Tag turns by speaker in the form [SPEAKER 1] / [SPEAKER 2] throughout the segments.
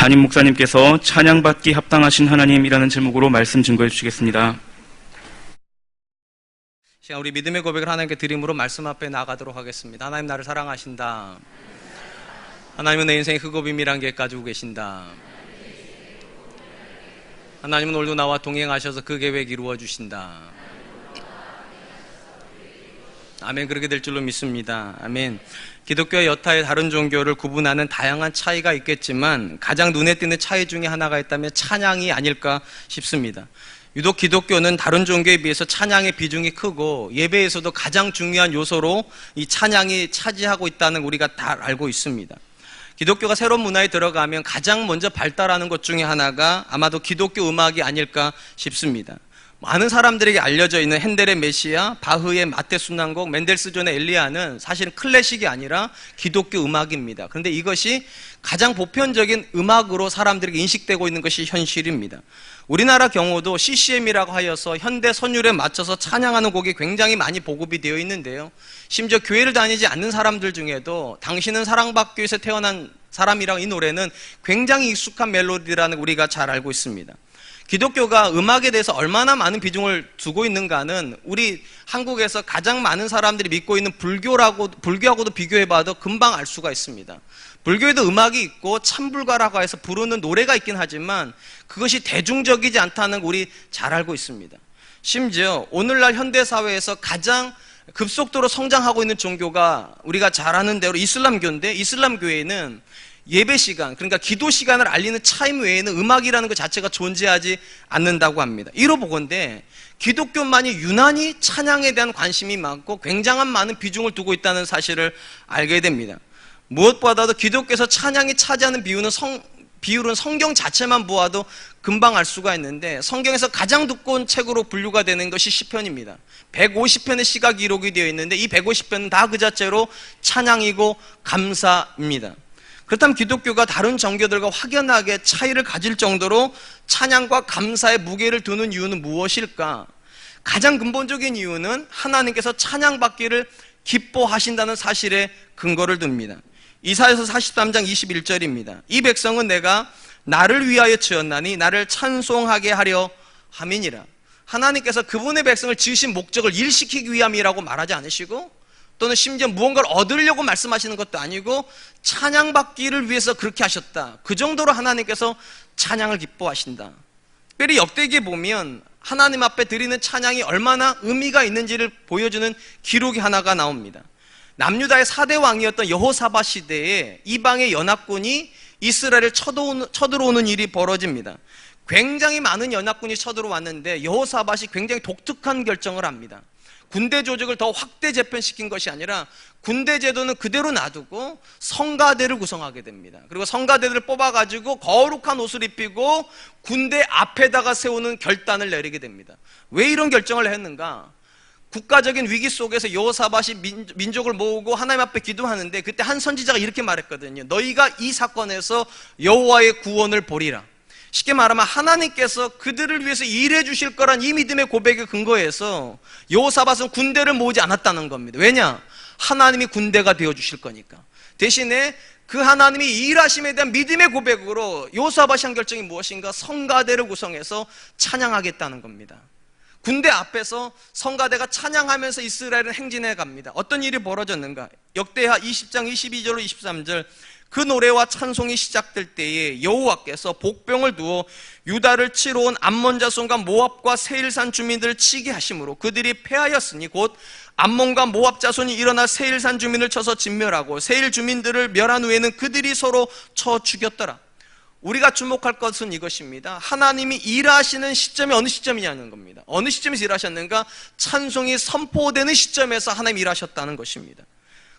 [SPEAKER 1] 담임 목사님께서 찬양받기 합당하신 하나님이라는 제목으로 말씀 증거해 주시겠습니다.
[SPEAKER 2] 시간 우리 믿음의 고백을 하나님께 드림으로 말씀 앞에 나가도록 하겠습니다. 하나님 나를 사랑하신다. 하나님은 내 인생의 흑업임이란 계획 가지고 계신다. 하나님은 오늘도 나와 동행하셔서 그 계획 이루어 주신다. 아멘. 그렇게 될 줄로 믿습니다. 아멘. 기독교와 여타의 다른 종교를 구분하는 다양한 차이가 있겠지만 가장 눈에 띄는 차이 중에 하나가 있다면 찬양이 아닐까 싶습니다. 유독 기독교는 다른 종교에 비해서 찬양의 비중이 크고 예배에서도 가장 중요한 요소로 이 찬양이 차지하고 있다는 우리가 다 알고 있습니다. 기독교가 새로운 문화에 들어가면 가장 먼저 발달하는 것 중에 하나가 아마도 기독교 음악이 아닐까 싶습니다. 많은 사람들에게 알려져 있는 핸델의 메시아, 바흐의 마태순환곡, 멘델스존의 엘리야는 사실은 클래식이 아니라 기독교 음악입니다. 그런데 이것이 가장 보편적인 음악으로 사람들에게 인식되고 있는 것이 현실입니다. 우리나라 경우도 CCM이라고 하여서 현대 선율에 맞춰서 찬양하는 곡이 굉장히 많이 보급이 되어 있는데요. 심지어 교회를 다니지 않는 사람들 중에도 당신은 사랑받기 위해서 태어난 사람이랑 이 노래는 굉장히 익숙한 멜로디라는 우리가 잘 알고 있습니다. 기독교가 음악에 대해서 얼마나 많은 비중을 두고 있는가는 우리 한국에서 가장 많은 사람들이 믿고 있는 불교하고도 비교해봐도 금방 알 수가 있습니다. 불교에도 음악이 있고 참불가라고 해서 부르는 노래가 있긴 하지만 그것이 대중적이지 않다는 거 우리 잘 알고 있습니다. 심지어 오늘날 현대사회에서 가장 급속도로 성장하고 있는 종교가 우리가 잘 아는 대로 이슬람교인데, 이슬람교회는 예배 시간, 그러니까 기도 시간을 알리는 차임 외에는 음악이라는 것 자체가 존재하지 않는다고 합니다. 이로 보건대 기독교만이 유난히 찬양에 대한 관심이 많고 굉장한 많은 비중을 두고 있다는 사실을 알게 됩니다. 무엇보다도 기독교에서 찬양이 차지하는 비율은 성경 자체만 보아도 금방 알 수가 있는데, 성경에서 가장 두꺼운 책으로 분류가 되는 것이 시편입니다. 150편의 시가 기록이 되어 있는데 이 150편은 다 그 자체로 찬양이고 감사입니다. 그렇다면 기독교가 다른 종교들과 확연하게 차이를 가질 정도로 찬양과 감사의 무게를 두는 이유는 무엇일까? 가장 근본적인 이유는 하나님께서 찬양받기를 기뻐하신다는 사실에 근거를 둡니다. 이사야서 43장 21절입니다. 이 백성은 내가 나를 위하여 지었나니 나를 찬송하게 하려 함이니라. 하나님께서 그분의 백성을 지으신 목적을 일시키기 위함이라고 말하지 않으시고, 또는 심지어 무언가를 얻으려고 말씀하시는 것도 아니고 찬양받기를 위해서 그렇게 하셨다. 그 정도로 하나님께서 찬양을 기뻐하신다. 특별히 역대기에 보면 하나님 앞에 드리는 찬양이 얼마나 의미가 있는지를 보여주는 기록이 하나가 나옵니다. 남유다의 4대 왕이었던 여호사밧 시대에 이방의 연합군이 이스라엘을 쳐들어오는 일이 벌어집니다. 굉장히 많은 연합군이 쳐들어왔는데 여호사밧이 굉장히 독특한 결정을 합니다. 군대 조직을 더 확대 재편시킨 것이 아니라 군대 제도는 그대로 놔두고 성가대를 구성하게 됩니다. 그리고 성가대들을 뽑아가지고 거룩한 옷을 입히고 군대 앞에다가 세우는 결단을 내리게 됩니다. 왜 이런 결정을 했는가? 국가적인 위기 속에서 여호사밧이 민족을 모으고 하나님 앞에 기도하는데 그때 한 선지자가 이렇게 말했거든요. 너희가 이 사건에서 여호와의 구원을 보리라. 쉽게 말하면 하나님께서 그들을 위해서 일해 주실 거란 이 믿음의 고백에 근거해서 여호사밧은 군대를 모으지 않았다는 겁니다. 왜냐? 하나님이 군대가 되어 주실 거니까. 대신에 그 하나님이 일하심에 대한 믿음의 고백으로 여호사밧이 한 결정이 무엇인가? 성가대를 구성해서 찬양하겠다는 겁니다. 군대 앞에서 성가대가 찬양하면서 이스라엘은 행진해 갑니다. 어떤 일이 벌어졌는가? 역대하 20장 22절로 23절, 그 노래와 찬송이 시작될 때에 여호와께서 복병을 두어 유다를 치러 온 암몬 자손과 모압과 세일산 주민들을 치게 하심으로 그들이 패하였으니 곧 암몬과 모압 자손이 일어나 세일산 주민을 쳐서 진멸하고 세일 주민들을 멸한 후에는 그들이 서로 쳐 죽였더라. 우리가 주목할 것은 이것입니다. 하나님이 일하시는 시점이 어느 시점이냐는 겁니다. 어느 시점에서 일하셨는가? 찬송이 선포되는 시점에서 하나님이 일하셨다는 것입니다.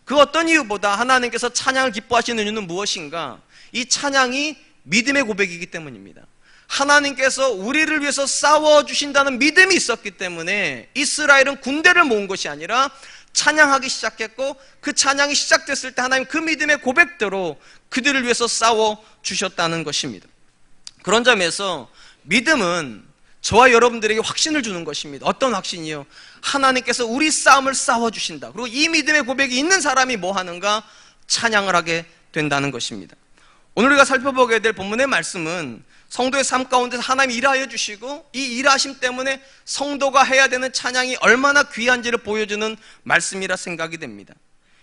[SPEAKER 2] 그 어떤 이유보다 하나님께서 찬양을 기뻐하시는 이유는 무엇인가? 이 찬양이 믿음의 고백이기 때문입니다. 하나님께서 우리를 위해서 싸워주신다는 믿음이 있었기 때문에 이스라엘은 군대를 모은 것이 아니라 찬양하기 시작했고, 그 찬양이 시작됐을 때 하나님 그 믿음의 고백대로 그들을 위해서 싸워주셨다는 것입니다. 그런 점에서 믿음은 저와 여러분들에게 확신을 주는 것입니다. 어떤 확신이요? 하나님께서 우리 싸움을 싸워주신다. 그리고 이 믿음의 고백이 있는 사람이 뭐 하는가? 찬양을 하게 된다는 것입니다. 오늘 우리가 살펴보게 될 본문의 말씀은 성도의 삶 가운데서 하나님이 일하여 주시고 이 일하심 때문에 성도가 해야 되는 찬양이 얼마나 귀한지를 보여주는 말씀이라 생각이 됩니다.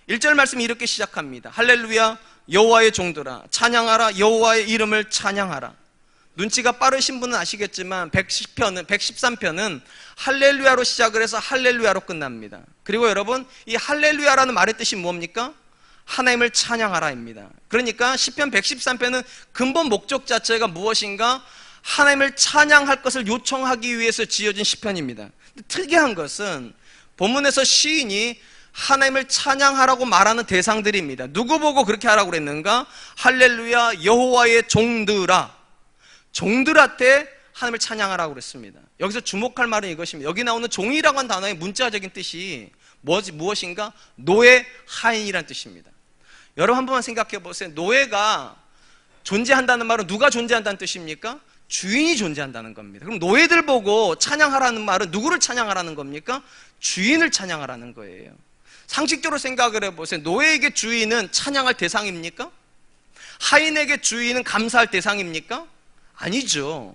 [SPEAKER 2] 1절 말씀이 이렇게 시작합니다. 할렐루야 여호와의 종들아 찬양하라 여호와의 이름을 찬양하라. 눈치가 빠르신 분은 아시겠지만 113편은 할렐루야로 시작을 해서 할렐루야로 끝납니다. 그리고 여러분 이 할렐루야라는 말의 뜻이 뭡니까? 하나님을 찬양하라입니다. 그러니까 시편 113편은 근본 목적 자체가 무엇인가? 하나님을 찬양할 것을 요청하기 위해서 지어진 시편입니다. 특이한 것은 본문에서 시인이 하나님을 찬양하라고 말하는 대상들입니다. 누구 보고 그렇게 하라고 그랬는가? 할렐루야 여호와의 종들아. 종들한테 하나님을 찬양하라고 그랬습니다. 여기서 주목할 말은 이것입니다. 여기 나오는 종이라고 하는 단어의 문자적인 뜻이 무엇인가? 노예, 하인이라는 뜻입니다. 여러분 한 번만 생각해 보세요. 노예가 존재한다는 말은 누가 존재한다는 뜻입니까? 주인이 존재한다는 겁니다. 그럼 노예들 보고 찬양하라는 말은 누구를 찬양하라는 겁니까? 주인을 찬양하라는 거예요. 상식적으로 생각을 해보세요. 노예에게 주인은 찬양할 대상입니까? 하인에게 주인은 감사할 대상입니까? 아니죠.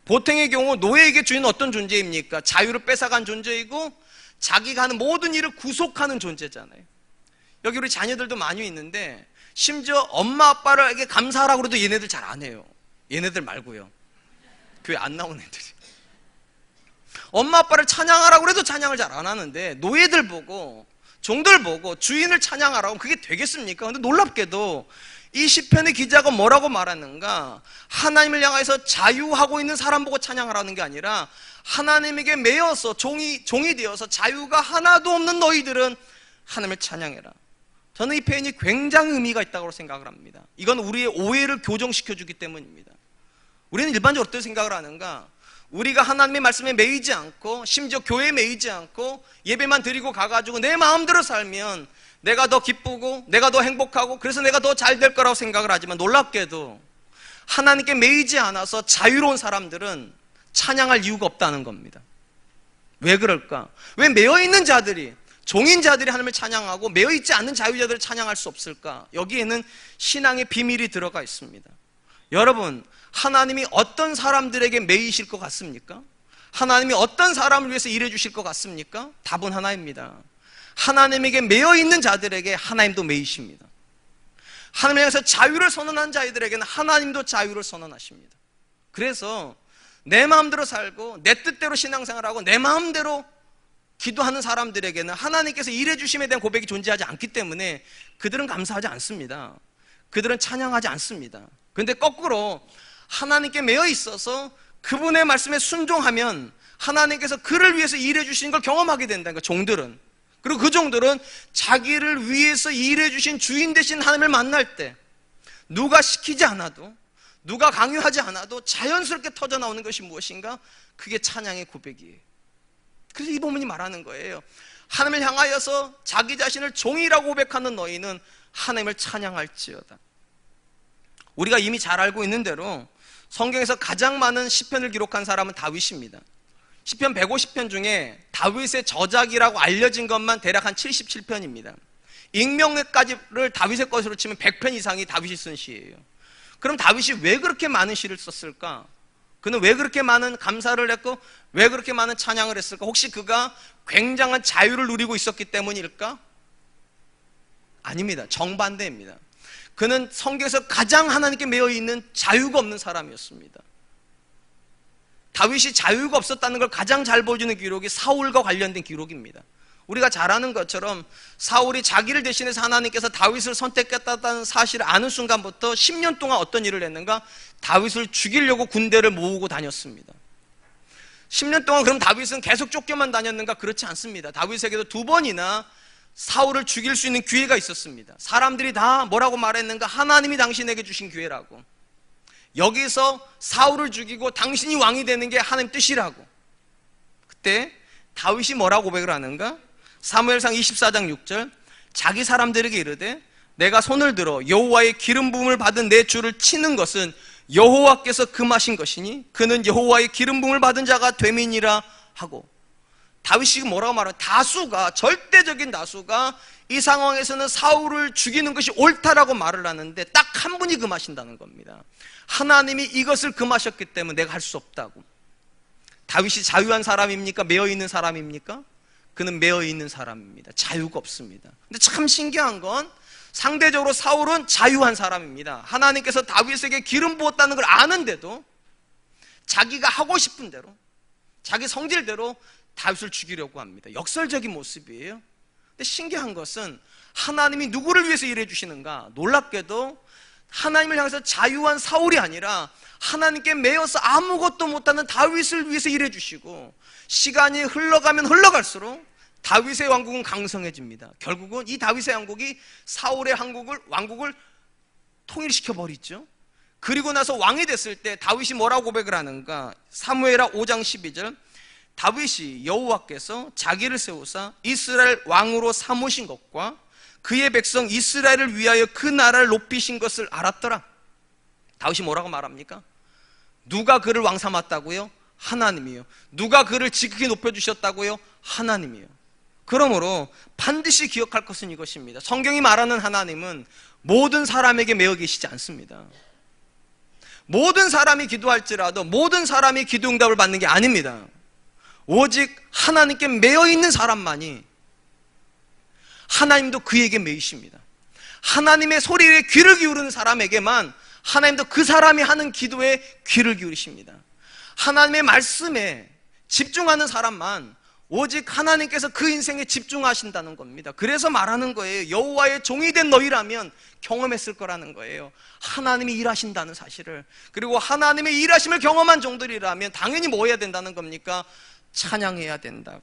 [SPEAKER 2] 보통의 경우 노예에게 주인은 어떤 존재입니까? 자유를 뺏어간 존재이고 자기가 하는 모든 일을 구속하는 존재잖아요. 여기 우리 자녀들도 많이 있는데 심지어 엄마 아빠에게 감사하라고 해도 얘네들 잘 안 해요. 얘네들 말고요. 교회 안 나오는 애들이. 엄마 아빠를 찬양하라고 해도 찬양을 잘 안 하는데 노예들 보고 종들 보고 주인을 찬양하라고 그게 되겠습니까? 근데 놀랍게도 이 시편의 기자가 뭐라고 말하는가? 하나님을 향해서 자유하고 있는 사람 보고 찬양하라는 게 아니라 하나님에게 매여서 종이 되어서 자유가 하나도 없는 너희들은 하나님을 찬양해라. 저는 이 표현이 굉장히 의미가 있다고 생각을 합니다. 이건 우리의 오해를 교정시켜주기 때문입니다. 우리는 일반적으로 어떻게 생각을 하는가? 우리가 하나님의 말씀에 매이지 않고 심지어 교회에 매이지 않고 예배만 드리고 가가지고 내 마음대로 살면 내가 더 기쁘고 내가 더 행복하고 그래서 내가 더 잘 될 거라고 생각을 하지만 놀랍게도 하나님께 매이지 않아서 자유로운 사람들은 찬양할 이유가 없다는 겁니다. 왜 그럴까? 왜 매여있는 자들이 종인 자들이 하나님을 찬양하고 매여있지 않는 자유자들을 찬양할 수 없을까? 여기에는 신앙의 비밀이 들어가 있습니다. 여러분 하나님이 어떤 사람들에게 매이실 것 같습니까? 하나님이 어떤 사람을 위해서 일해 주실 것 같습니까? 답은 하나입니다. 하나님에게 매여있는 자들에게 하나님도 매이십니다. 하나님을 향해서 자유를 선언한 자들에게는 하나님도 자유를 선언하십니다. 그래서 내 마음대로 살고 내 뜻대로 신앙생활하고 내 마음대로 기도하는 사람들에게는 하나님께서 일해 주심에 대한 고백이 존재하지 않기 때문에 그들은 감사하지 않습니다. 그들은 찬양하지 않습니다. 그런데 거꾸로 하나님께 매여 있어서 그분의 말씀에 순종하면 하나님께서 그를 위해서 일해 주시는 걸 경험하게 된다는 거예요. 종들은. 그리고 그 종들은 자기를 위해서 일해 주신 주인 되신 하나님을 만날 때 누가 시키지 않아도 누가 강요하지 않아도 자연스럽게 터져나오는 것이 무엇인가? 그게 찬양의 고백이에요. 그래서 이 본문이 말하는 거예요. 하나님을 향하여서 자기 자신을 종이라고 고백하는 너희는 하나님을 찬양할지어다. 우리가 이미 잘 알고 있는 대로 성경에서 가장 많은 시편을 기록한 사람은 다윗입니다. 시편 150편 중에 다윗의 저작이라고 알려진 것만 대략 한 77편입니다. 익명까지를 다윗의 것으로 치면 100편 이상이 다윗이 쓴 시예요. 그럼 다윗이 왜 그렇게 많은 시를 썼을까? 그는 왜 그렇게 많은 감사를 했고 왜 그렇게 많은 찬양을 했을까? 혹시 그가 굉장한 자유를 누리고 있었기 때문일까? 아닙니다. 정반대입니다. 그는 성경에서 가장 하나님께 매여있는 자유가 없는 사람이었습니다. 다윗이 자유가 없었다는 걸 가장 잘 보여주는 기록이 사울과 관련된 기록입니다. 우리가 잘 아는 것처럼 사울이 자기를 대신해서 하나님께서 다윗을 선택했다는 사실을 아는 순간부터 10년 동안 어떤 일을 했는가? 다윗을 죽이려고 군대를 모으고 다녔습니다. 10년 동안 그럼 다윗은 계속 쫓겨만 다녔는가? 그렇지 않습니다. 다윗에게도 2번이나 사울을 죽일 수 있는 기회가 있었습니다. 사람들이 다 뭐라고 말했는가? 하나님이 당신에게 주신 기회라고. 여기서 사울을 죽이고 당신이 왕이 되는 게 하나님 뜻이라고. 그때 다윗이 뭐라고 고백을 하는가? 사무엘상 24장 6절 자기 사람들에게 이르되 내가 손을 들어 여호와의 기름 부음을 받은 내 주를 치는 것은 여호와께서 금하신 것이니 그는 여호와의 기름 부음을 받은 자가 됨이니라 하고, 다윗이 뭐라고 말하면 다수가, 절대적인 다수가 이 상황에서는 사울을 죽이는 것이 옳다라고 말을 하는데 딱 한 분이 금하신다는 겁니다. 하나님이 이것을 금하셨기 때문에 내가 할 수 없다고. 다윗이 자유한 사람입니까? 매여 있는 사람입니까? 그는 매여 있는 사람입니다. 자유가 없습니다. 근데 참 신기한 건 상대적으로 사울은 자유한 사람입니다. 하나님께서 다윗에게 기름 부었다는 걸 아는데도 자기가 하고 싶은 대로, 자기 성질대로 다윗을 죽이려고 합니다. 역설적인 모습이에요. 근데 신기한 것은 하나님이 누구를 위해서 일해 주시는가? 놀랍게도 하나님을 향해서 자유한 사울이 아니라 하나님께 매여서 아무것도 못하는 다윗을 위해서 일해 주시고, 시간이 흘러가면 흘러갈수록 다윗의 왕국은 강성해집니다. 결국은 이 다윗의 왕국이 사울의 왕국을 통일시켜 버리죠. 그리고 나서 왕이 됐을 때 다윗이 뭐라고 고백을 하는가? 사무엘하 5장 12절, 다윗이 여호와께서 자기를 세우사 이스라엘 왕으로 삼으신 것과 그의 백성 이스라엘을 위하여 그 나라를 높이신 것을 알았더라. 다윗이 뭐라고 말합니까? 누가 그를 왕 삼았다고요? 하나님이요. 누가 그를 지극히 높여주셨다고요? 하나님이요. 그러므로 반드시 기억할 것은 이것입니다. 성경이 말하는 하나님은 모든 사람에게 매여 계시지 않습니다. 모든 사람이 기도할지라도 모든 사람이 기도 응답을 받는 게 아닙니다. 오직 하나님께 매여 있는 사람만이 하나님도 그에게 매이십니다. 하나님의 소리에 귀를 기울이는 사람에게만 하나님도 그 사람이 하는 기도에 귀를 기울이십니다. 하나님의 말씀에 집중하는 사람만 오직 하나님께서 그 인생에 집중하신다는 겁니다. 그래서 말하는 거예요. 여호와의 종이 된 너희라면 경험했을 거라는 거예요. 하나님이 일하신다는 사실을. 그리고 하나님의 일하심을 경험한 종들이라면 당연히 뭐 해야 된다는 겁니까? 찬양해야 된다.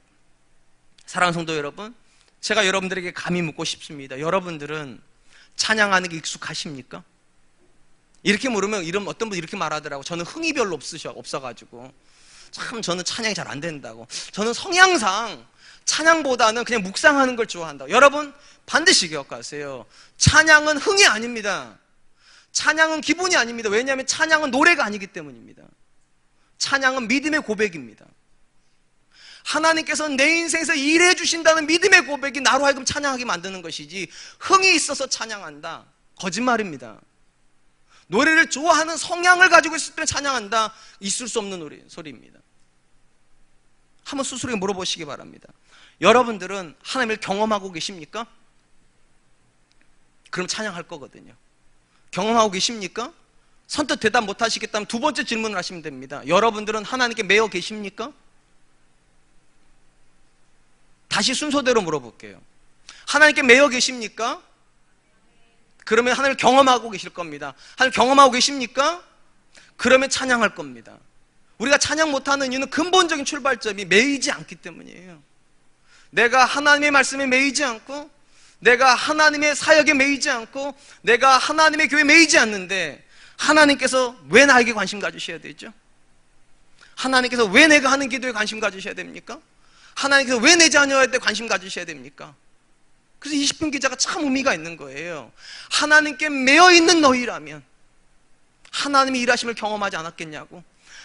[SPEAKER 2] 사랑하는 성도 여러분, 제가 여러분들에게 감히 묻고 싶습니다. 여러분들은 찬양하는 게 익숙하십니까? 이렇게 물으면 어떤 분이 이렇게 말하더라고. 저는 흥이 별로 없어가지고 참 저는 찬양이 잘 안 된다고. 저는 성향상 찬양보다는 그냥 묵상하는 걸 좋아한다고. 여러분 반드시 기억하세요. 찬양은 흥이 아닙니다. 찬양은 기분이 아닙니다. 왜냐하면 찬양은 노래가 아니기 때문입니다. 찬양은 믿음의 고백입니다. 하나님께서 내 인생에서 일해 주신다는 믿음의 고백이 나로 하여금 찬양하게 만드는 것이지, 흥이 있어서 찬양한다, 거짓말입니다. 노래를 좋아하는 성향을 가지고 있을 때 찬양한다, 있을 수 없는 소리입니다. 한번 스스로에게 물어보시기 바랍니다. 여러분들은 하나님을 경험하고 계십니까? 그럼 찬양할 거거든요. 경험하고 계십니까? 선뜻 대답 못 하시겠다면 두 번째 질문을 하시면 됩니다. 여러분들은 하나님께 매여 계십니까? 다시 순서대로 물어볼게요. 하나님께 매여 계십니까? 그러면 하나님을 경험하고 계실 겁니다. 하나님 경험하고 계십니까? 그러면 찬양할 겁니다. 우리가 찬양 못하는 이유는 근본적인 출발점이 매이지 않기 때문이에요. 내가 하나님의 말씀에 매이지 않고, 내가 하나님의 사역에 매이지 않고, 내가 하나님의 교회에 매이지 않는데 하나님께서 왜 나에게 관심 가지셔야 되죠? 하나님께서 왜 내가 하는 기도에 관심 가지셔야 됩니까? 하나님께서 왜 내 자녀한테 관심 가지셔야 됩니까? 그래서 20분 기자가 참 의미가 있는 거예요. 하나님께 매여 있는 너희라면 하나님의 일하심을 경험하지 않았겠냐고.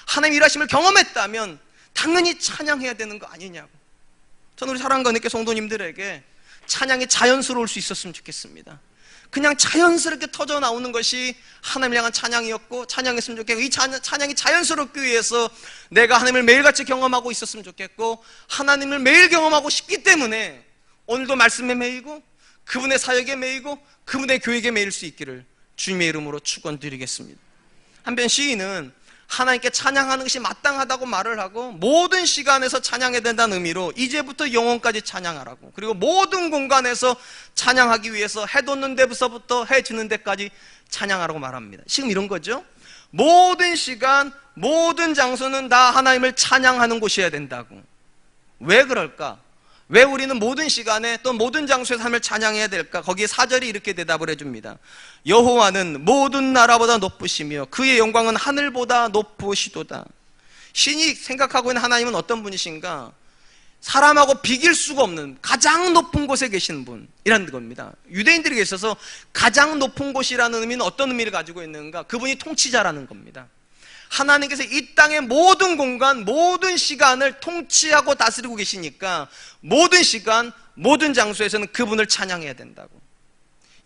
[SPEAKER 2] 하나님의 일하심을 경험했다면 당연히 찬양해야 되는 거 아니냐고. 저는 우리 사랑과 은혜교회 성도님들에게 찬양이 자연스러울 수 있었으면 좋겠습니다. 그냥 자연스럽게 터져 나오는 것이 하나님을 향한 찬양이었고, 찬양했으면 좋겠고, 이 찬양이 자연스럽기 위해서 내가 하나님을 매일같이 경험하고 있었으면 좋겠고, 하나님을 매일 경험하고 싶기 때문에 오늘도 말씀에 매이고 그분의 사역에 매이고 그분의 교육에 매일 수 있기를 주님의 이름으로 축원드리겠습니다. 한편 시인은 하나님께 찬양하는 것이 마땅하다고 말을 하고, 모든 시간에서 찬양해야 된다는 의미로 이제부터 영원까지 찬양하라고, 그리고 모든 공간에서 찬양하기 위해서 해 돋는 데부터 해 지는 데까지 찬양하라고 말합니다. 지금 이런 거죠. 모든 시간, 모든 장소는 다 하나님을 찬양하는 곳이어야 된다고. 왜 그럴까? 왜 우리는 모든 시간에 또 모든 장소에서 하나님을 찬양해야 될까? 거기에 4절이 이렇게 대답을 해줍니다. 여호와는 모든 나라보다 높으시며 그의 영광은 하늘보다 높으시도다. 신이 생각하고 있는 하나님은 어떤 분이신가? 사람하고 비길 수가 없는 가장 높은 곳에 계신 분이라는 겁니다. 유대인들에게 있어서 가장 높은 곳이라는 의미는 어떤 의미를 가지고 있는가? 그분이 통치자라는 겁니다. 하나님께서 이 땅의 모든 공간, 모든 시간을 통치하고 다스리고 계시니까 모든 시간, 모든 장소에서는 그분을 찬양해야 된다고.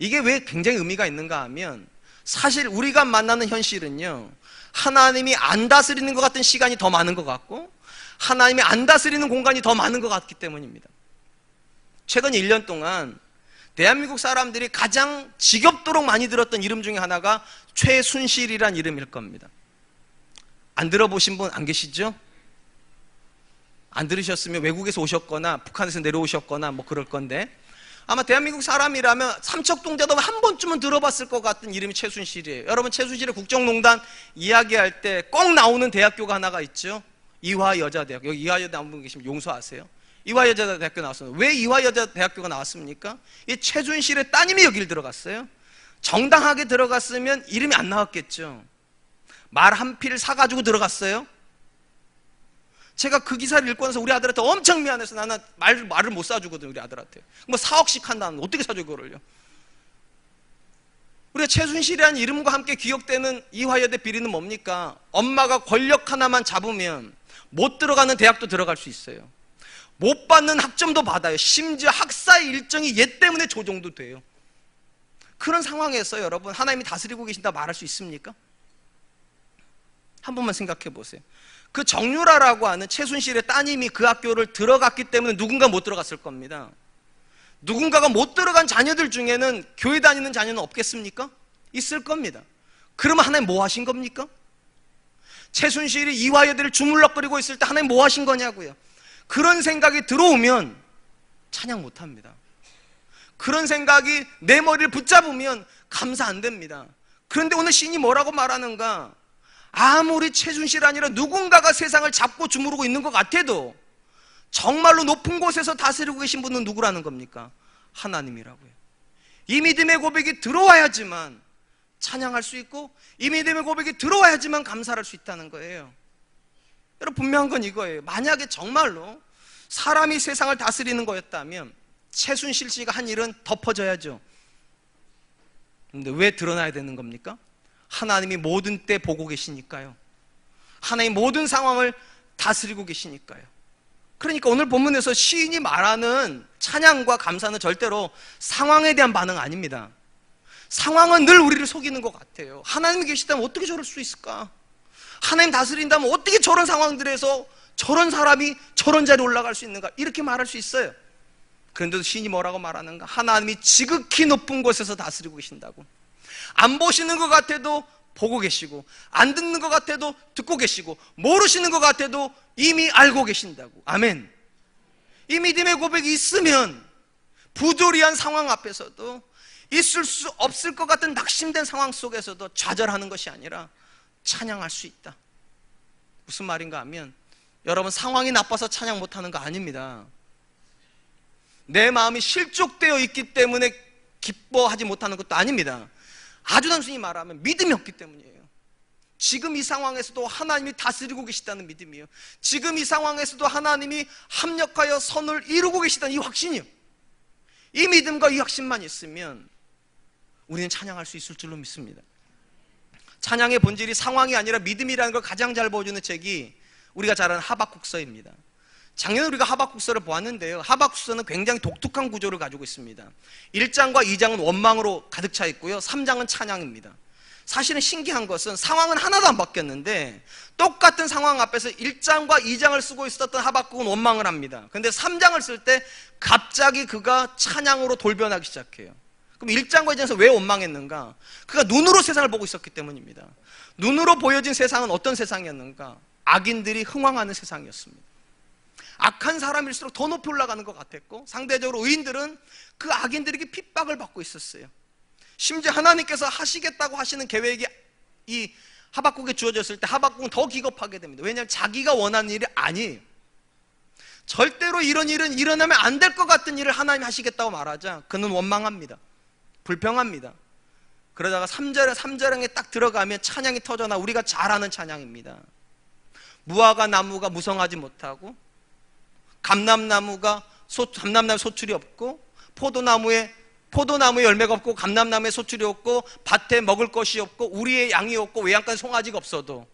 [SPEAKER 2] 이게 왜 굉장히 의미가 있는가 하면 사실 우리가 만나는 현실은요, 하나님이 안 다스리는 것 같은 시간이 더 많은 것 같고 하나님이 안 다스리는 공간이 더 많은 것 같기 때문입니다. 최근 1년 동안 대한민국 사람들이 가장 지겹도록 많이 들었던 이름 중에 하나가 최순실이란 이름일 겁니다. 안 들어보신 분 안 계시죠? 안 들으셨으면 외국에서 오셨거나 북한에서 내려오셨거나 뭐 그럴 건데, 아마 대한민국 사람이라면 삼척동자도 한 번쯤은 들어봤을 것 같은 이름이 최순실이에요. 여러분, 최순실의 국정농단 이야기할 때 꼭 나오는 대학교가 하나가 있죠. 이화여자대학교. 여기 이화여자 나온 분 계시면 용서하세요. 이화여자대학교 나왔어요. 왜 이화여자대학교가 나왔습니까? 이 최순실의 따님이 여기를 들어갔어요. 정당하게 들어갔으면 이름이 안 나왔겠죠. 말 한 필 사가지고 들어갔어요. 제가 그 기사를 읽고 나서 우리 아들한테 엄청 미안해서 나는 말을 못 사주거든요, 우리 아들한테. 뭐 4억씩 한다는 어떻게 사줘 그거를요? 우리가 최순실이라는 이름과 함께 기억되는 이화여대 비리는 뭡니까? 엄마가 권력 하나만 잡으면 못 들어가는 대학도 들어갈 수 있어요. 못 받는 학점도 받아요. 심지어 학사의 일정이 얘 때문에 조정도 돼요. 그런 상황에서 여러분, 하나님이 다스리고 계신다 말할 수 있습니까? 한 번만 생각해 보세요. 그 정유라라고 하는 최순실의 따님이 그 학교를 들어갔기 때문에 누군가 못 들어갔을 겁니다. 누군가가 못 들어간 자녀들 중에는 교회 다니는 자녀는 없겠습니까? 있을 겁니다. 그러면 하나님 뭐 하신 겁니까? 최순실이 이화여대를 주물럭거리고 있을 때 하나님 뭐 하신 거냐고요. 그런 생각이 들어오면 찬양 못 합니다. 그런 생각이 내 머리를 붙잡으면 감사 안 됩니다. 그런데 오늘 신이 뭐라고 말하는가? 아무리 최순실 아니라 누군가가 세상을 잡고 주무르고 있는 것 같아도 정말로 높은 곳에서 다스리고 계신 분은 누구라는 겁니까? 하나님이라고요. 이 믿음의 고백이 들어와야지만 찬양할 수 있고, 이 믿음의 고백이 들어와야지만 감사할 수 있다는 거예요. 여러분, 분명한 건 이거예요. 만약에 정말로 사람이 세상을 다스리는 거였다면 최순실 씨가 한 일은 덮어져야죠. 근데 왜 드러나야 되는 겁니까? 하나님이 모든 때 보고 계시니까요. 하나님 모든 상황을 다스리고 계시니까요. 그러니까 오늘 본문에서 시인이 말하는 찬양과 감사는 절대로 상황에 대한 반응 아닙니다. 상황은 늘 우리를 속이는 것 같아요. 하나님이 계시다면 어떻게 저럴 수 있을까? 하나님 다스린다면 어떻게 저런 상황들에서 저런 사람이 저런 자리에 올라갈 수 있는가? 이렇게 말할 수 있어요. 그런데도 시인이 뭐라고 말하는가? 하나님이 지극히 높은 곳에서 다스리고 계신다고. 안 보시는 것 같아도 보고 계시고, 안 듣는 것 같아도 듣고 계시고, 모르시는 것 같아도 이미 알고 계신다고. 아멘. 이 믿음의 고백이 있으면 부조리한 상황 앞에서도, 있을 수 없을 것 같은 낙심된 상황 속에서도 좌절하는 것이 아니라 찬양할 수 있다. 무슨 말인가 하면, 여러분, 상황이 나빠서 찬양 못하는 거 아닙니다. 내 마음이 실족되어 있기 때문에 기뻐하지 못하는 것도 아닙니다. 아주 단순히 말하면 믿음이 없기 때문이에요. 지금 이 상황에서도 하나님이 다스리고 계시다는 믿음이에요. 지금 이 상황에서도 하나님이 합력하여 선을 이루고 계시다는 이 확신이요. 이 믿음과 이 확신만 있으면 우리는 찬양할 수 있을 줄로 믿습니다. 찬양의 본질이 상황이 아니라 믿음이라는 걸 가장 잘 보여주는 책이 우리가 잘 아는 하박국서입니다. 작년에 우리가 하박국서를 보았는데요, 하박국서는 굉장히 독특한 구조를 가지고 있습니다. 1장과 2장은 원망으로 가득 차 있고요, 3장은 찬양입니다. 사실은 신기한 것은 상황은 하나도 안 바뀌었는데 똑같은 상황 앞에서 1장과 2장을 쓰고 있었던 하박국은 원망을 합니다. 그런데 3장을 쓸 때 갑자기 그가 찬양으로 돌변하기 시작해요. 그럼 1장과 2장에서 왜 원망했는가? 그가 눈으로 세상을 보고 있었기 때문입니다. 눈으로 보여진 세상은 어떤 세상이었는가? 악인들이 흥왕하는 세상이었습니다. 악한 사람일수록 더 높이 올라가는 것 같았고, 상대적으로 의인들은 그 악인들에게 핍박을 받고 있었어요. 심지어 하나님께서 하시겠다고 하시는 계획이 이 하박국에 주어졌을 때 하박국은 더 기겁하게 됩니다. 왜냐하면 자기가 원하는 일이 아니에요. 절대로 이런 일은 일어나면 안 될 것 같은 일을 하나님이 하시겠다고 말하자 그는 원망합니다. 불평합니다. 그러다가 3절에 딱 들어가면 찬양이 터져나 우리가 잘 아는 찬양입니다. 무화과 나무가 무성하지 못하고, 감람나무에 소출이 없고, 포도나무에 열매가 없고, 감람나무에 소출이 없고, 밭에 먹을 것이 없고, 우리의 양이 없고, 외양간 송아지가 없어도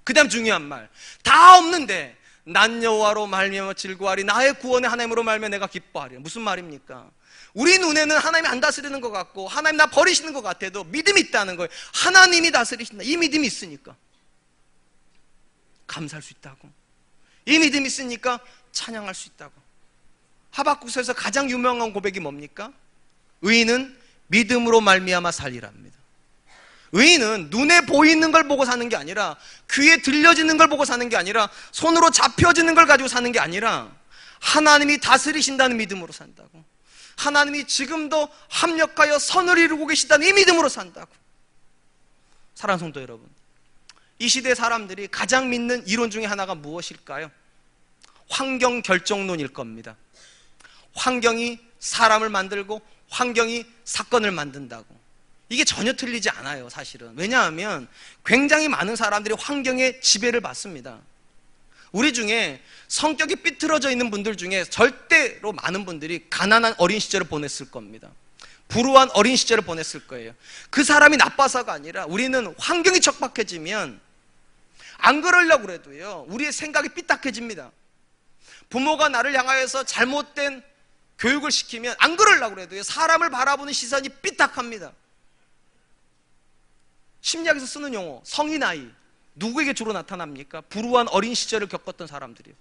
[SPEAKER 2] 그 다음 중요한 말, 다 없는데 난 여호와로 말미암아 즐거워하리, 나의 구원의 하나님으로 말미암아 내가 기뻐하리. 무슨 말입니까? 우리 눈에는 하나님이 안 다스리는 것 같고 하나님 나 버리시는 것 같아도 믿음이 있다는 거예요. 하나님이 다스리신다. 이 믿음이 있으니까 감사할 수 있다고. 이 믿음이 있으니까 찬양할 수 있다고. 하박국서에서 가장 유명한 고백이 뭡니까? 의인은 믿음으로 말미암아 살리랍니다. 의인은 눈에 보이는 걸 보고 사는 게 아니라, 귀에 들려지는 걸 보고 사는 게 아니라, 손으로 잡혀지는 걸 가지고 사는 게 아니라 하나님이 다스리신다는 믿음으로 산다고. 하나님이 지금도 합력하여 선을 이루고 계시다는 이 믿음으로 산다고. 사랑하는 성도 여러분, 이 시대 사람들이 가장 믿는 이론 중에 하나가 무엇일까요? 환경 결정론일 겁니다. 환경이 사람을 만들고 환경이 사건을 만든다고. 이게 전혀 틀리지 않아요, 사실은. 왜냐하면 굉장히 많은 사람들이 환경에 지배를 받습니다. 우리 중에 성격이 삐뚤어져 있는 분들 중에 절대로 많은 분들이 가난한 어린 시절을 보냈을 겁니다. 불우한 어린 시절을 보냈을 거예요. 그 사람이 나빠서가 아니라 우리는 환경이 척박해지면 안 그러려고 해도요, 우리의 생각이 삐딱해집니다. 부모가 나를 향하여서 잘못된 교육을 시키면 안 그러려고 해도요, 사람을 바라보는 시선이 삐딱합니다. 심리학에서 쓰는 용어, 성인 아이, 누구에게 주로 나타납니까? 불우한 어린 시절을 겪었던 사람들이요.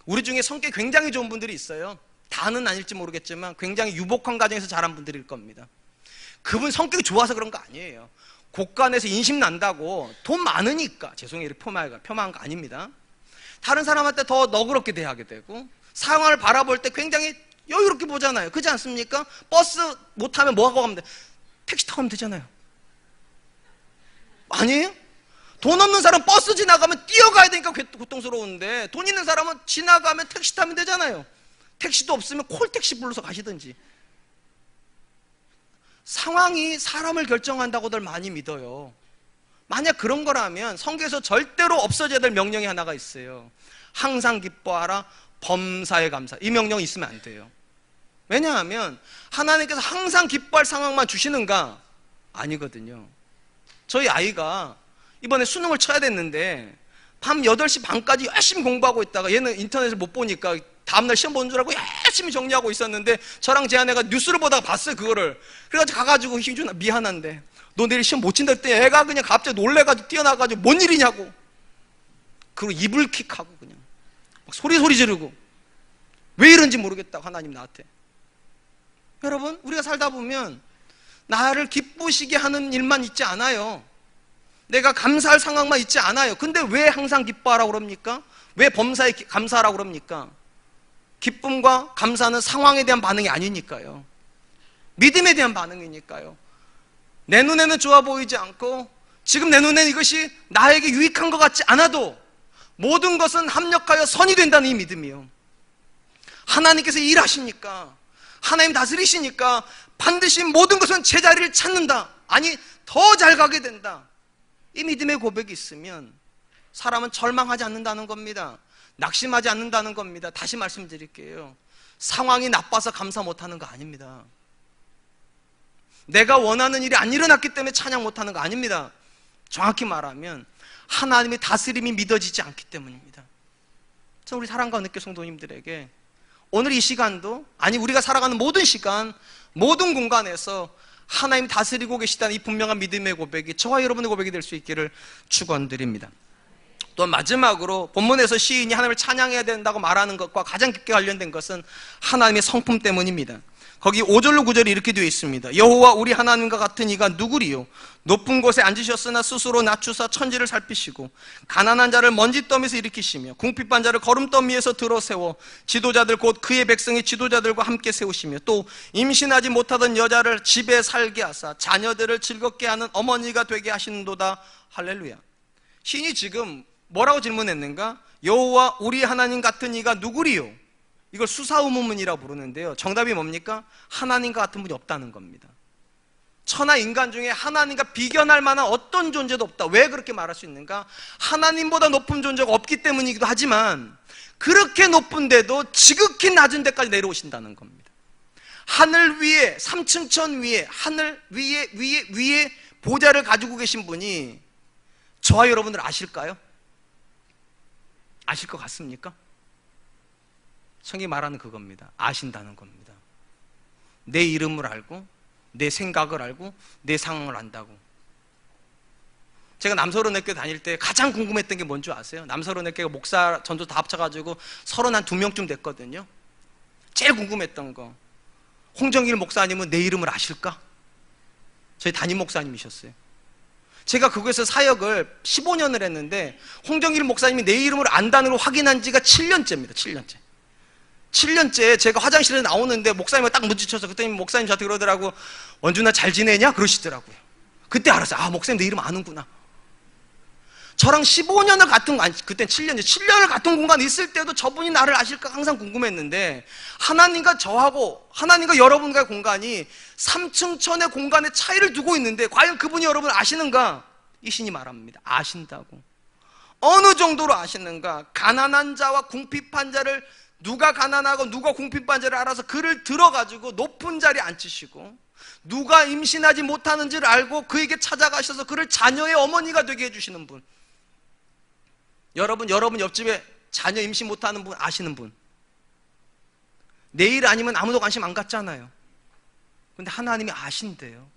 [SPEAKER 2] 우리 중에 성격이 굉장히 좋은 분들이 있어요. 다는 아닐지 모르겠지만 굉장히 유복한 가정에서 자란 분들일 겁니다. 그분 성격이 좋아서 그런 거 아니에요. 곳간에서 인심 난다고 돈 많으니까, 죄송해요, 폄하한 거 아닙니다. 다른 사람한테 더 너그럽게 대하게 되고 상황을 바라볼 때 굉장히 여유롭게 보잖아요. 그렇지 않습니까? 버스 못 타면 뭐 하고 가면 돼? 택시 타고 가면 되잖아요. 아니에요? 돈 없는 사람 버스 지나가면 뛰어가야 되니까 고통스러운데, 돈 있는 사람은 지나가면 택시 타면 되잖아요. 택시도 없으면 콜택시 불러서 가시든지. 상황이 사람을 결정한다고들 많이 믿어요. 만약 그런 거라면 성경에서 절대로 없어져야 될 명령이 하나가 있어요. 항상 기뻐하라, 범사에 감사. 이 명령이 있으면 안 돼요. 왜냐하면 하나님께서 항상 기뻐할 상황만 주시는가? 아니거든요. 저희 아이가 이번에 수능을 쳐야 됐는데 밤 8시 반까지 열심히 공부하고 있다가, 얘는 인터넷을 못 보니까 다음날 시험 보는 줄 알고 열심히 정리하고 있었는데, 저랑 제 아내가 뉴스를 보다가 봤어요, 그거를. 그래가지고 가가지고, 희준아 미안한데 너 내일 시험 못 친다 했더니 애가 그냥 갑자기 놀래가지고 뛰어나가지고 뭔 일이냐고. 그리고 이불킥하고 그냥 막 소리 지르고, 왜 이런지 모르겠다고 하나님 나한테. 여러분, 우리가 살다 보면 나를 기쁘시게 하는 일만 있지 않아요. 내가 감사할 상황만 있지 않아요. 근데 왜 항상 기뻐하라고 그럽니까? 왜 범사에 감사하라고 그럽니까? 기쁨과 감사는 상황에 대한 반응이 아니니까요. 믿음에 대한 반응이니까요. 내 눈에는 좋아 보이지 않고 지금 내 눈에는 이것이 나에게 유익한 것 같지 않아도 모든 것은 합력하여 선이 된다는 이 믿음이요. 하나님께서 일하시니까, 하나님 다스리시니까 반드시 모든 것은 제자리를 찾는다. 아니, 더 잘 가게 된다. 이 믿음의 고백이 있으면 사람은 절망하지 않는다는 겁니다. 낙심하지 않는다는 겁니다. 다시 말씀드릴게요. 상황이 나빠서 감사 못하는 거 아닙니다. 내가 원하는 일이 안 일어났기 때문에 찬양 못하는 거 아닙니다. 정확히 말하면 하나님의 다스림이 믿어지지 않기 때문입니다. 저는 우리 사랑과 은혜교회 성도님들에게 오늘 이 시간도, 아니 우리가 살아가는 모든 시간, 모든 공간에서 하나님이 다스리고 계시다는 이 분명한 믿음의 고백이 저와 여러분의 고백이 될 수 있기를 축원드립니다. 또 마지막으로 본문에서 시인이 하나님을 찬양해야 된다고 말하는 것과 가장 깊게 관련된 것은 하나님의 성품 때문입니다. 거기 5절로 9절이 이렇게 되어 있습니다. 여호와 우리 하나님과 같은 이가 누구리요? 높은 곳에 앉으셨으나 스스로 낮추사 천지를 살피시고 가난한 자를 먼지더미에서 일으키시며 궁핍한 자를 거름더미에서 들어세워 지도자들 곧 그의 백성의 지도자들과 함께 세우시며 또 임신하지 못하던 여자를 집에 살게 하사 자녀들을 즐겁게 하는 어머니가 되게 하시는도다. 할렐루야. 시인이 지금 뭐라고 질문했는가? 여호와 우리 하나님 같은 이가 누구리요? 이걸 수사의문이라고 부르는데요, 정답이 뭡니까? 하나님과 같은 분이 없다는 겁니다. 천하 인간 중에 하나님과 비견할 만한 어떤 존재도 없다. 왜 그렇게 말할 수 있는가? 하나님보다 높은 존재가 없기 때문이기도 하지만 그렇게 높은데도 지극히 낮은 데까지 내려오신다는 겁니다. 하늘 위에, 삼층천 위에, 하늘 위에 보좌를 가지고 계신 분이 저와 여러분들 아실까요? 아실 것 같습니까? 성경이 말하는 그겁니다. 아신다는 겁니다. 내 이름을 알고 내 생각을 알고 내 상황을 안다고. 제가 남서론의교회 다닐 때 가장 궁금했던 게 뭔지 아세요? 남서론의교회가 목사 전도 다 합쳐가지고 32명쯤 됐거든요. 제일 궁금했던 거, 홍정길 목사님은 내 이름을 아실까? 저희 담임 목사님이셨어요. 제가 그곳에서 사역을 15년을 했는데 홍정길 목사님이 내 이름을 안다는 걸 확인한 지가 7년째입니다. 7년째 제가 화장실에 나오는데 목사님이 딱 눈치쳐서, 그때 목사님 저한테 그러더라고, 원준아 잘 지내냐? 그러시더라고요. 그때 알았어요. 아, 목사님 내 이름 아는구나. 저랑 15년을 같은, 아니 그땐 7년을 같은 공간에 있을 때도 저분이 나를 아실까 항상 궁금했는데, 하나님과 저하고 하나님과 여러분과의 공간이 3층 천의 공간의 차이를 두고 있는데 과연 그분이 여러분을 아시는가? 이 신이 말합니다. 아신다고. 어느 정도로 아시는가? 가난한 자와 궁핍한 자를, 누가 가난하고 누가 궁핍한 자를 알아서 그를 들어가지고 높은 자리에 앉히시고, 누가 임신하지 못하는지를 알고 그에게 찾아가셔서 그를 자녀의 어머니가 되게 해주시는 분. 여러분 옆집에 자녀 임신 못하는 분 아시는 분? 내일 아니면 아무도 관심 안 갖잖아요. 근데 하나님이 아신대요.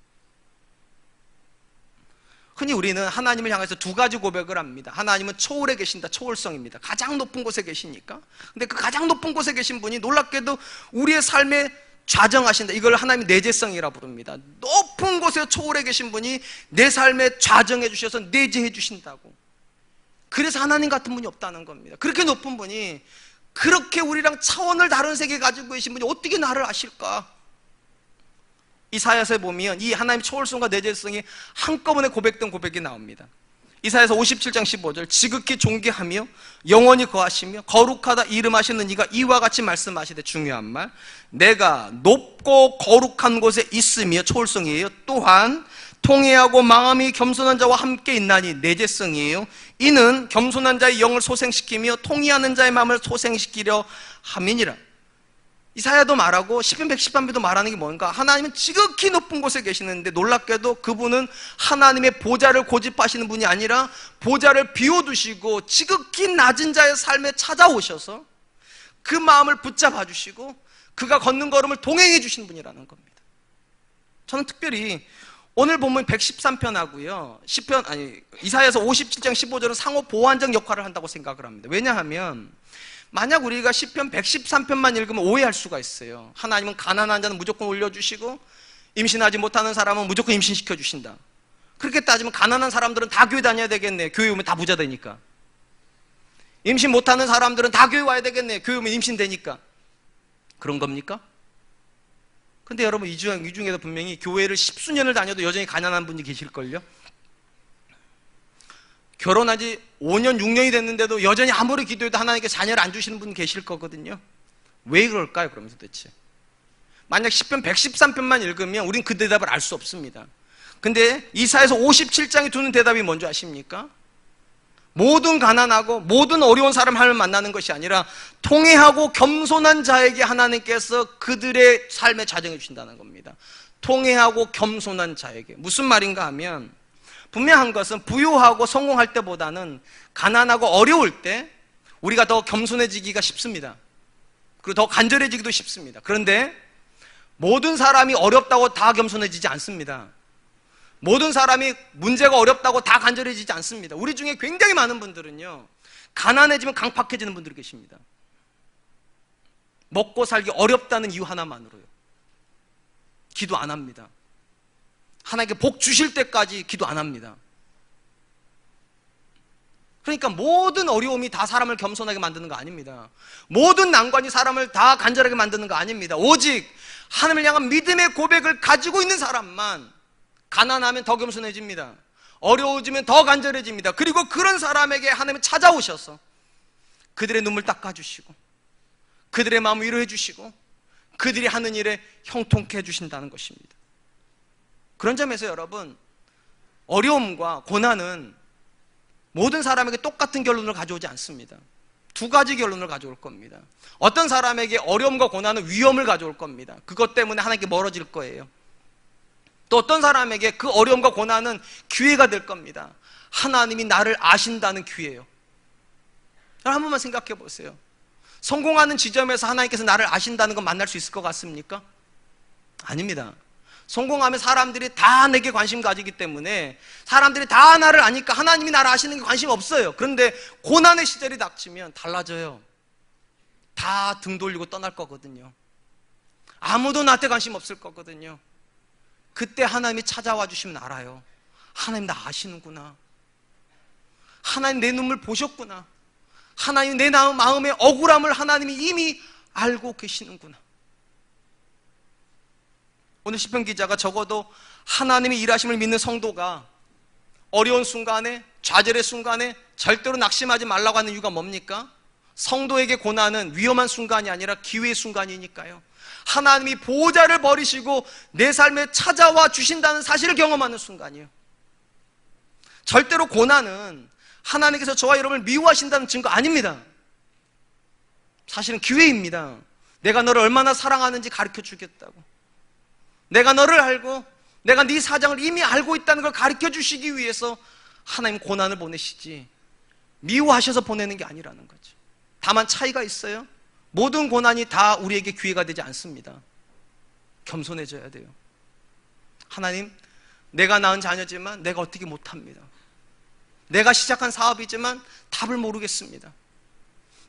[SPEAKER 2] 흔히 우리는 하나님을 향해서 두 가지 고백을 합니다. 하나님은 초월에 계신다, 초월성입니다. 가장 높은 곳에 계시니까. 근데 그 가장 높은 곳에 계신 분이 놀랍게도 우리의 삶에 좌정하신다. 이걸 하나님의 내재성이라 부릅니다. 높은 곳에 초월해 계신 분이 내 삶에 좌정해 주셔서 내재해 주신다고. 그래서 하나님 같은 분이 없다는 겁니다. 그렇게 높은 분이, 그렇게 우리랑 차원을 다른 세계 가지고 계신 분이 어떻게 나를 아실까? 이사야서에 보면 이 하나님의 초월성과 내재성이 한꺼번에 고백된 고백이 나옵니다. 이사야서 57장 15절, 지극히 존귀하며 영원히 거하시며 거룩하다 이름하시는 이가 이와 같이 말씀하시되, 중요한 말, 내가 높고 거룩한 곳에 있으며, 초월성이에요. 또한 통회하고 마음이 겸손한 자와 함께 있나니, 내재성이에요. 이는 겸손한 자의 영을 소생시키며 통회하는 자의 마음을 소생시키려 함이니라. 이사야도 말하고 시편 110편도 말하는 게 뭔가, 하나님은 지극히 높은 곳에 계시는데 놀랍게도 그분은 하나님의 보좌를 고집하시는 분이 아니라 보좌를 비워두시고 지극히 낮은 자의 삶에 찾아오셔서 그 마음을 붙잡아 주시고 그가 걷는 걸음을 동행해 주시는 분이라는 겁니다. 저는 특별히 오늘 보면 113편하고요 이사야서 57장 15절은 상호 보완적 역할을 한다고 생각을 합니다. 왜냐하면 만약 우리가 시편 113편만 읽으면 오해할 수가 있어요. 하나님은 가난한 자는 무조건 올려주시고 임신하지 못하는 사람은 무조건 임신시켜 주신다. 그렇게 따지면 가난한 사람들은 다 교회 다녀야 되겠네. 교회 오면 다 부자 되니까. 임신 못하는 사람들은 다 교회 와야 되겠네. 교회 오면 임신되니까. 그런 겁니까? 근데 여러분, 이 중에도 분명히 교회를 10수년을 다녀도 여전히 가난한 분이 계실걸요? 결혼한 지 5년, 6년이 됐는데도 여전히 아무리 기도해도 하나님께 자녀를 안 주시는 분 계실 거거든요. 왜 그럴까요? 그러면서 도대체 만약 시편 113편만 읽으면 우린 그 대답을 알 수 없습니다. 근데 이사야서 57장이 두는 대답이 뭔지 아십니까? 모든 가난하고 모든 어려운 사람을 만나는 것이 아니라 통회하고 겸손한 자에게 하나님께서 그들의 삶에 자정해 주신다는 겁니다. 통회하고 겸손한 자에게. 무슨 말인가 하면, 분명한 것은 부유하고 성공할 때보다는 가난하고 어려울 때 우리가 더 겸손해지기가 쉽습니다. 그리고 더 간절해지기도 쉽습니다. 그런데 모든 사람이 어렵다고 다 겸손해지지 않습니다. 모든 사람이 문제가 어렵다고 다 간절해지지 않습니다. 우리 중에 굉장히 많은 분들은요, 가난해지면 강팍해지는 분들이 계십니다. 먹고 살기 어렵다는 이유 하나만으로요. 기도 안 합니다. 하나님께 복 주실 때까지 기도 안 합니다. 그러니까 모든 어려움이 다 사람을 겸손하게 만드는 거 아닙니다. 모든 난관이 사람을 다 간절하게 만드는 거 아닙니다. 오직 하나님을 향한 믿음의 고백을 가지고 있는 사람만 가난하면 더 겸손해집니다. 어려워지면 더 간절해집니다. 그리고 그런 사람에게 하나님은 찾아오셔서 그들의 눈물 닦아주시고 그들의 마음을 위로해 주시고 그들이 하는 일에 형통케 해주신다는 것입니다. 그런 점에서 여러분, 어려움과 고난은 모든 사람에게 똑같은 결론을 가져오지 않습니다. 두 가지 결론을 가져올 겁니다. 어떤 사람에게 어려움과 고난은 위험을 가져올 겁니다. 그것 때문에 하나님께 멀어질 거예요. 또 어떤 사람에게 그 어려움과 고난은 기회가 될 겁니다. 하나님이 나를 아신다는 기회예요. 한 번만 생각해 보세요. 성공하는 지점에서 하나님께서 나를 아신다는 건 만날 수 있을 것 같습니까? 아닙니다. 성공하면 사람들이 다 내게 관심 가지기 때문에 사람들이 다 나를 아니까 하나님이 나를 아시는 게 관심 없어요. 그런데 고난의 시절이 닥치면 달라져요. 다 등 돌리고 떠날 거거든요. 아무도 나한테 관심 없을 거거든요. 그때 하나님이 찾아와 주시면 알아요. 하나님 나 아시는구나. 하나님 내 눈물 보셨구나. 하나님 내 마음의 억울함을 하나님이 이미 알고 계시는구나. 오늘 시편 기자가 적어도 하나님의 일하심을 믿는 성도가 어려운 순간에, 좌절의 순간에 절대로 낙심하지 말라고 하는 이유가 뭡니까? 성도에게 고난은 위험한 순간이 아니라 기회의 순간이니까요. 하나님이 보호자를 버리시고 내 삶에 찾아와 주신다는 사실을 경험하는 순간이에요. 절대로 고난은 하나님께서 저와 여러분을 미워하신다는 증거 아닙니다. 사실은 기회입니다. 내가 너를 얼마나 사랑하는지 가르쳐 주겠다고. 내가 너를 알고 내가 네 사정을 이미 알고 있다는 걸 가르쳐 주시기 위해서 하나님 고난을 보내시지 미워하셔서 보내는 게 아니라는 거죠. 다만 차이가 있어요. 모든 고난이 다 우리에게 기회가 되지 않습니다. 겸손해져야 돼요. 하나님, 내가 낳은 자녀지만 내가 어떻게 못합니다. 내가 시작한 사업이지만 답을 모르겠습니다.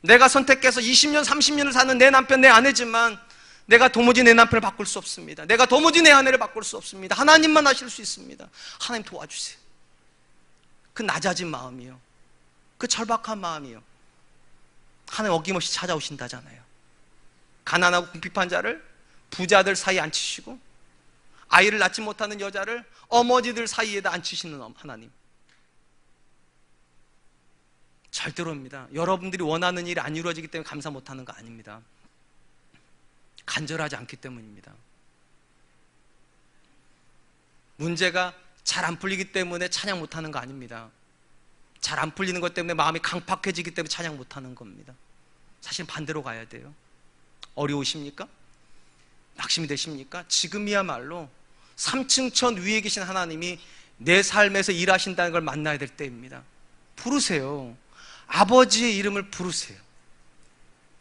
[SPEAKER 2] 내가 선택해서 20년, 30년을 사는 내 남편, 내 아내지만 내가 도무지 내 남편을 바꿀 수 없습니다. 내가 도무지 내 아내를 바꿀 수 없습니다. 하나님만 하실 수 있습니다. 하나님 도와주세요. 그 낮아진 마음이요, 그 절박한 마음이요, 하나님 어김없이 찾아오신다잖아요. 가난하고 궁핍한 자를 부자들 사이에 앉히시고 아이를 낳지 못하는 여자를 어머니들 사이에다 앉히시는 하나님. 절대로입니다. 여러분들이 원하는 일이 안 이루어지기 때문에 감사 못하는 거 아닙니다. 간절하지 않기 때문입니다. 문제가 잘 안 풀리기 때문에 찬양 못하는 거 아닙니다. 잘 안 풀리는 것 때문에 마음이 강팍해지기 때문에 찬양 못하는 겁니다. 사실 반대로 가야 돼요. 어려우십니까? 낙심이 되십니까? 지금이야말로 3층 천 위에 계신 하나님이 내 삶에서 일하신다는 걸 만나야 될 때입니다. 부르세요. 아버지의 이름을 부르세요.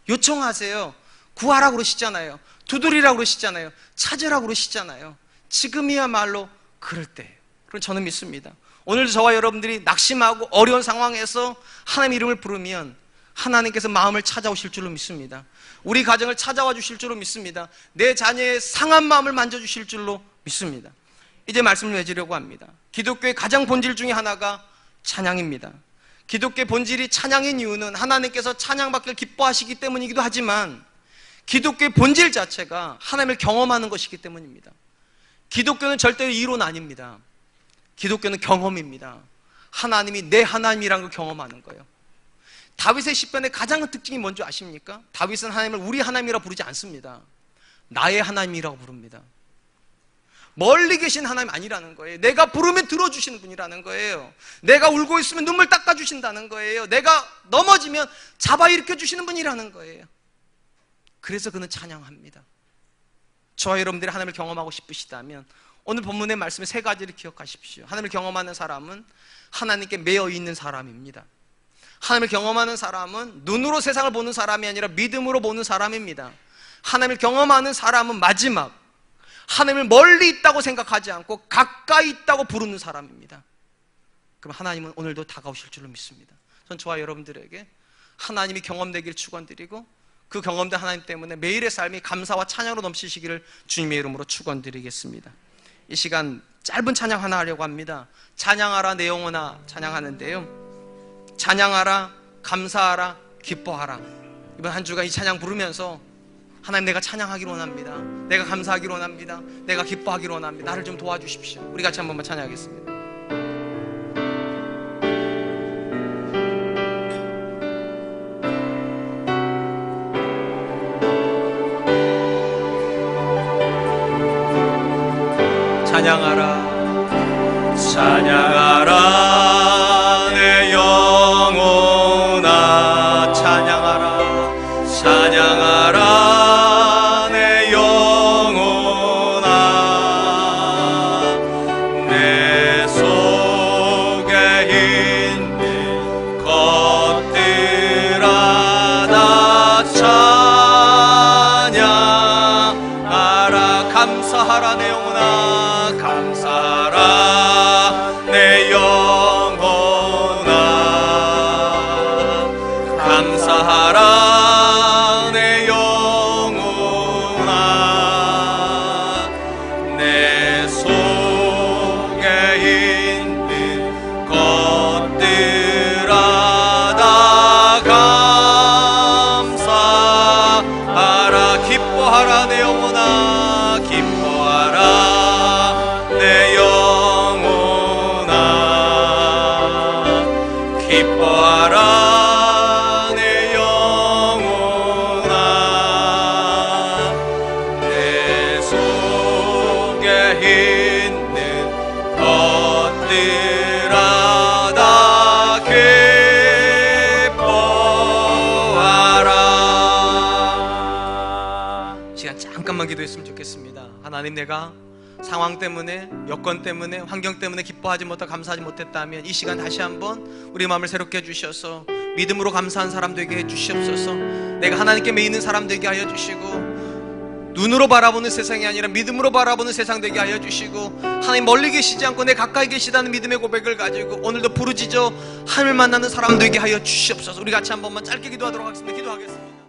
[SPEAKER 2] 요청하세요. 구하라고 그러시잖아요. 두드리라고 그러시잖아요. 찾으라고 그러시잖아요. 지금이야말로 그럴 때예요. 그럼 저는 믿습니다. 오늘 저와 여러분들이 낙심하고 어려운 상황에서 하나님의 이름을 부르면 하나님께서 마음을 찾아오실 줄로 믿습니다. 우리 가정을 찾아와 주실 줄로 믿습니다. 내 자녀의 상한 마음을 만져주실 줄로 믿습니다. 이제 말씀을 맺으려고 합니다. 기독교의 가장 본질 중에 하나가 찬양입니다. 기독교의 본질이 찬양인 이유는 하나님께서 찬양받기를 기뻐하시기 때문이기도 하지만 기독교의 본질 자체가 하나님을 경험하는 것이기 때문입니다. 기독교는 절대로 이론 아닙니다. 기독교는 경험입니다. 하나님이 내 하나님이라는 걸 경험하는 거예요. 다윗의 시편의 가장 큰 특징이 뭔지 아십니까? 다윗은 하나님을 우리 하나님이라고 부르지 않습니다. 나의 하나님이라고 부릅니다. 멀리 계신 하나님 아니라는 거예요. 내가 부르면 들어주시는 분이라는 거예요. 내가 울고 있으면 눈물 닦아주신다는 거예요. 내가 넘어지면 잡아 일으켜 주시는 분이라는 거예요. 그래서 그는 찬양합니다. 저와 여러분들이 하나님을 경험하고 싶으시다면 오늘 본문의 말씀의 세 가지를 기억하십시오. 하나님을 경험하는 사람은 하나님께 매여 있는 사람입니다. 하나님을 경험하는 사람은 눈으로 세상을 보는 사람이 아니라 믿음으로 보는 사람입니다. 하나님을 경험하는 사람은 마지막 하나님을 멀리 있다고 생각하지 않고 가까이 있다고 부르는 사람입니다. 그럼 하나님은 오늘도 다가오실 줄로 믿습니다. 전 저와 여러분들에게 하나님이 경험되길 축원드리고 그 경험된 하나님 때문에 매일의 삶이 감사와 찬양으로 넘치시기를 주님의 이름으로 축원드리겠습니다. 이 시간 짧은 찬양 하나 하려고 합니다. 찬양하라 내 영혼아 찬양하는데요, 찬양하라, 감사하라, 기뻐하라. 이번 한 주간 이 찬양 부르면서 하나님 내가 찬양하기를 원합니다. 내가 감사하기를 원합니다. 내가 기뻐하기를 원합니다. 나를 좀 도와주십시오. 우리 같이 한 번만 찬양하겠습니다. 찬양하라, 찬양하라 내 영혼아 찬양하라, 찬양하라 내 영혼아 내 속에 감사하라 내 영혼아 내 속에 있는 것들아 다 감사하라 기뻐하라 내 영혼아 기뻐하라 내 영혼아 기뻐하라 잠깐만 기도했으면 좋겠습니다. 하나님, 내가 상황 때문에, 여건 때문에, 환경 때문에 기뻐하지 못하고 감사하지 못했다면 이 시간 다시 한번 우리 마음을 새롭게 해주셔서 믿음으로 감사한 사람 되게 해주시옵소서. 내가 하나님께 매이는 사람 되게 하여 주시고 눈으로 바라보는 세상이 아니라 믿음으로 바라보는 세상 되게 하여 주시고 하나님 멀리 계시지 않고 내 가까이 계시다는 믿음의 고백을 가지고 오늘도 부르짖어 하늘 만나는 사람 되게 하여 주시옵소서. 우리 같이 한 번만 짧게 기도하도록 하겠습니다. 기도하겠습니다.